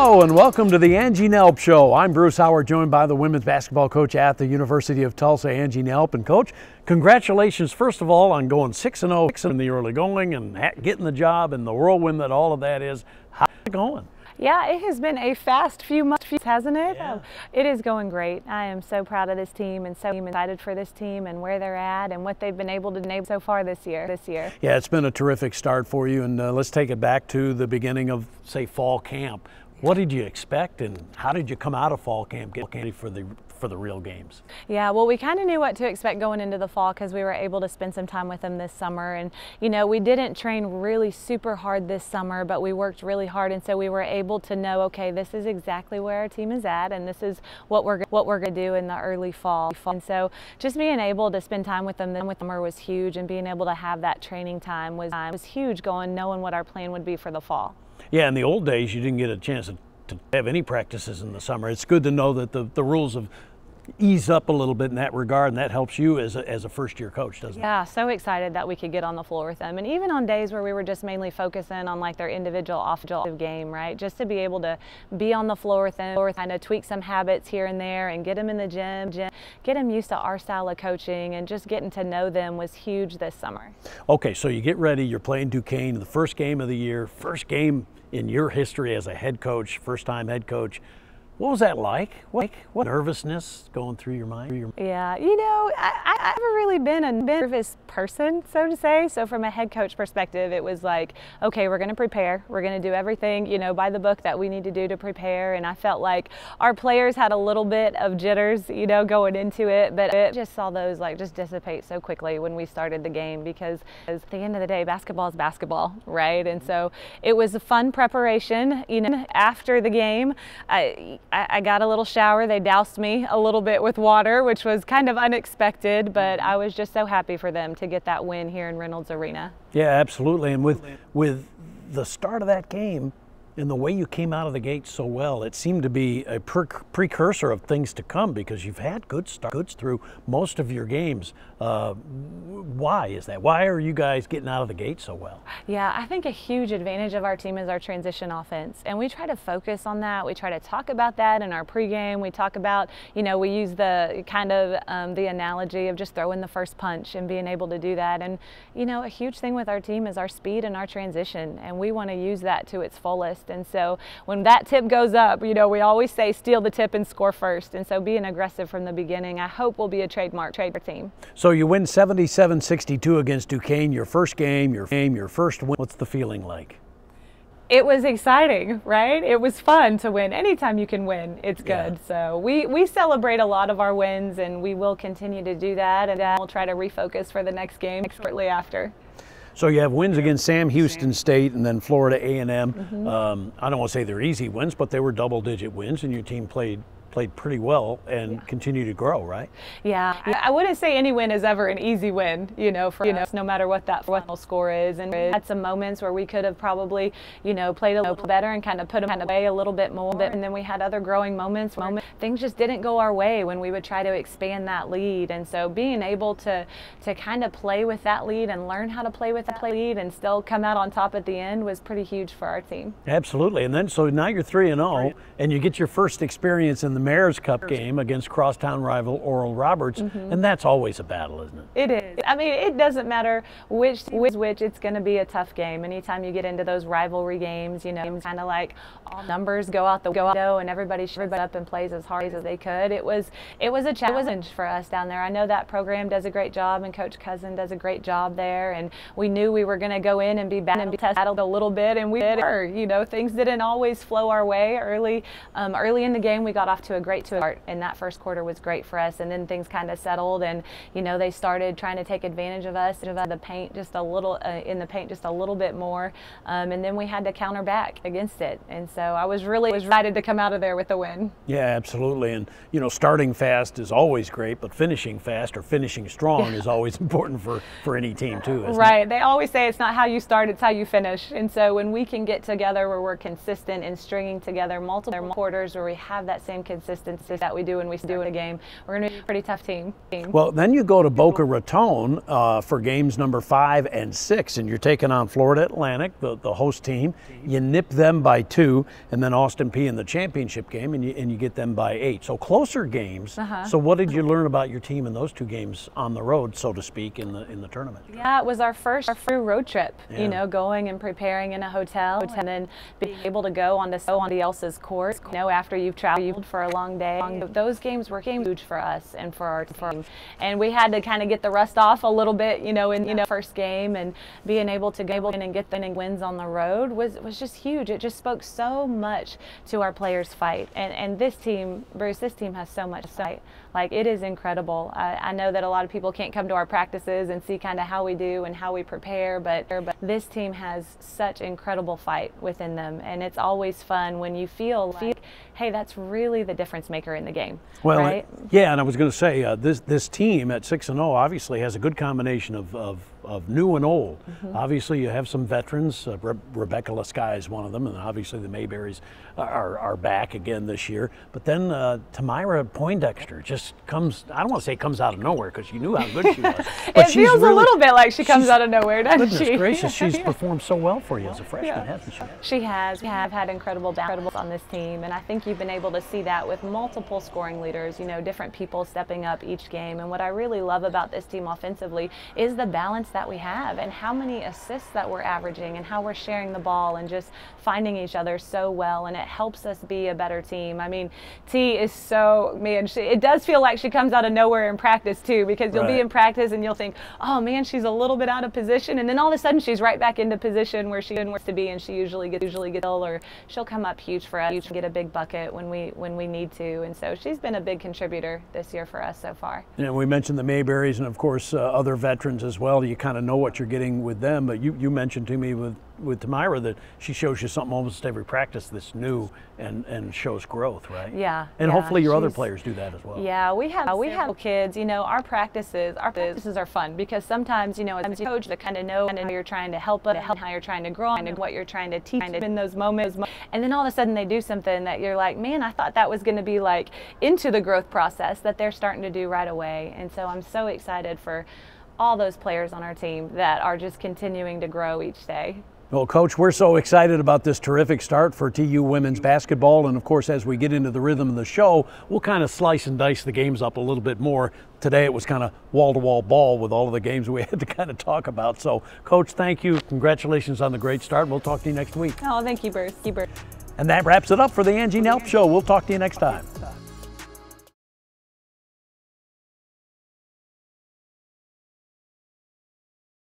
Hello and welcome to the Angie Nelp Show. I'm Bruce Howard, joined by the women's basketball coach at the University of Tulsa, Angie Nelp. And Coach, congratulations first of all on going 6-0 in the early going and getting the job and the whirlwind that all of that is. How's it going? Yeah, it has been a fast few months, hasn't it? Yeah. It is going great. I am so proud of this team and so excited for this team and where they're at and what they've been able to do so far this year. Yeah, it's been a terrific start for you, and let's take it back to the beginning of, say, fall camp. What did you expect, and how did you come out of fall camp get ready for the real games? Yeah, well, we kind of knew what to expect going into the fall because we were able to spend some time with them this summer. And, you know, we didn't train really super hard this summer, but we worked really hard. And so we were able to know, okay, this is exactly where our team is at, and this is what we're going to do in the early fall. And so just being able to spend time with them with summer was huge, and being able to have that training time was huge, knowing what our plan would be for the fall. Yeah, in the old days, you didn't get a chance to have any practices in the summer. It's good to know that the rules have eased up a little bit in that regard, and that helps you as a first-year coach, doesn't it? Yeah, so excited that we could get on the floor with them. And even on days where we were just mainly focusing on like their individual offensive game, right? Just to be able to be on the floor with them, or kind of tweak some habits here and there and get them in the gym, get them used to our style of coaching, and just getting to know them was huge this summer. Okay, so you get ready, you're playing Duquesne, the first game of the year, first game in your history as a head coach, first-time head coach. What was that like? What nervousness going through your mind? Yeah, you know, I've never really been a nervous person, so to say. So from a head coach perspective, it was like, okay, we're going to prepare. We're going to do everything, you know, by the book that we need to do to prepare. And I felt like our players had a little bit of jitters, you know, going into it. But I just saw those like just dissipate so quickly when we started the game, because at the end of the day, basketball is basketball, right? And so it was a fun preparation. You know, after the game, I got a little shower. They doused me a little bit with water, which was kind of unexpected, but I was just so happy for them to get that win here in Reynolds Arena. Yeah, absolutely. And with the start of that game and the way you came out of the gate so well, it seemed to be a precursor of things to come, because you've had good starts through most of your games. Why is that? Why are you guys getting out of the gate so well? Yeah, I think a huge advantage of our team is our transition offense, and we try to focus on that. We try to talk about that in our pregame. We talk about, you know, we use the kind of the analogy of just throwing the first punch and being able to do that. And, you know, a huge thing with our team is our speed and our transition, and we want to use that to its fullest. And so when that tip goes up, you know, we always say steal the tip and score first. And so being aggressive from the beginning, I hope, will be a trademark team. So you win 77-62 against Duquesne, your first game, your first win. What's the feeling like? It was exciting, right? It was fun to win. Anytime you can win, it's good. Yeah. So we celebrate a lot of our wins, and we will continue to do that. And we'll try to refocus for the next game shortly after. So you have wins against Sam Houston State and then Florida A&M. I don't want to say they're easy wins, but they were double-digit wins, and your team played pretty well and continue to grow, right? Yeah, I wouldn't say any win is ever an easy win, you know, for us, no matter what that final score is. And we had some moments where we could have probably, you know, played a little better and kind of put them away a little bit more. And then we had other growing moments. Things just didn't go our way when we would try to expand that lead. And so being able to kind of play with that lead and learn how to play with that lead and still come out on top at the end was pretty huge for our team. Absolutely. And then so now you're 3-0, and you get your first experience in the Mayor's Cup game against crosstown rival Oral Roberts, and that's always a battle, isn't it? It is. I mean, it doesn't matter which, it's going to be a tough game. Anytime you get into those rivalry games, you know, kind of like all numbers go out the window and everybody up and plays as hard as they could. It was a challenge for us down there. I know that program does a great job, and Coach Cousin does a great job there, and we knew we were going to go in and be battled a little bit, and we were. You know, things didn't always flow our way early. Early in the game, we got off to a great start, and that first quarter was great for us, and then things kind of settled, and you know, they started trying to take advantage of us in the paint just a little bit more, and then we had to counter back against it. And so I was really excited to come out of there with a win. Yeah, absolutely. And you know, starting fast is always great, but finishing fast or finishing strong is always important for any team too, isn't it? They always say it's not how you start, it's how you finish. And so when we can get together where we're consistent and stringing together multiple quarters where we have that same consistency consistency that we do when we do in a game, we're going to be a pretty tough team. Well, then you go to Boca Raton for games number 5 and 6, and you're taking on Florida Atlantic, the host team. You nip them by 2, and then Austin Peay in the championship game, and you get them by 8. So closer games. So what did you learn about your team in those 2 games on the road, so to speak, in the tournament? Yeah, it was our first road trip. Yeah. You know, going and preparing in a hotel, and then being able to go on somebody else's court. You know, after you've traveled for a long day. Those games were huge for us and for our team, and we had to kind of get the rust off a little bit. You know, in first game, and being able to go in and get the wins on the road was just huge. It just spoke so much to our players' fight, and this team, Bruce, this team has so much fight. Like, it is incredible. I know that a lot of people can't come to our practices and see kind of how we do and how we prepare, but this team has such incredible fight within them, and it's always fun when you feel like, hey, that's really the difference maker in the game. Well, right? Yeah, and I was going to say this team at 6-0 obviously has a good combination of new and old. Obviously, you have some veterans. Rebecca Lasky is one of them, and obviously the Mayberries are back again this year. But then Tamyra Poindexter just comes, I don't want to say comes out of nowhere, because you knew how good she was. But it feels a little bit like she comes out of nowhere, doesn't she? Goodness gracious, she's performed so well for you as a freshman, hasn't she? She has. We have had incredible battles on this team, and I think you've been able to see that with multiple scoring leaders, you know, different people stepping up each game. And what I really love about this team offensively is the balance that we have, and how many assists that we're averaging, and how we're sharing the ball and just finding each other so well, and it helps us be a better team. I mean, T is so, man, it does feel like she comes out of nowhere in practice too, because you'll be in practice and you'll think, oh man, she's a little bit out of position, and then all of a sudden she's right back into position where she wants to be, and she usually gets or she'll come up huge for us and get a big bucket when we need to. And so she's been a big contributor this year for us so far. And we mentioned the Mayberries, and of course other veterans as well. You kind of know what you're getting with them, but you mentioned to me with Tamyra that she shows you something almost every practice that's new and shows growth, right? Yeah. And hopefully your other players do that as well. Yeah, we have kids, you know, our practices are fun, because sometimes, you know, as a coach, that kind of know how you're trying to help them, how you're trying to grow, and what you're trying to teach in those moments. And then all of a sudden they do something that you're like, man, I thought that was going to be like into the growth process that they're starting to do right away. And so I'm so excited for all those players on our team that are just continuing to grow each day. Well, Coach, we're so excited about this terrific start for TU women's basketball. And of course, as we get into the rhythm of the show, we'll kind of slice and dice the games up a little bit more. Today it was kind of wall-to-wall ball with all of the games we had to kind of talk about. So, Coach, thank you. Congratulations on the great start. We'll talk to you next week. Oh, thank you, Bruce. And that wraps it up for the Angie Nelp Show. We'll talk to you next time.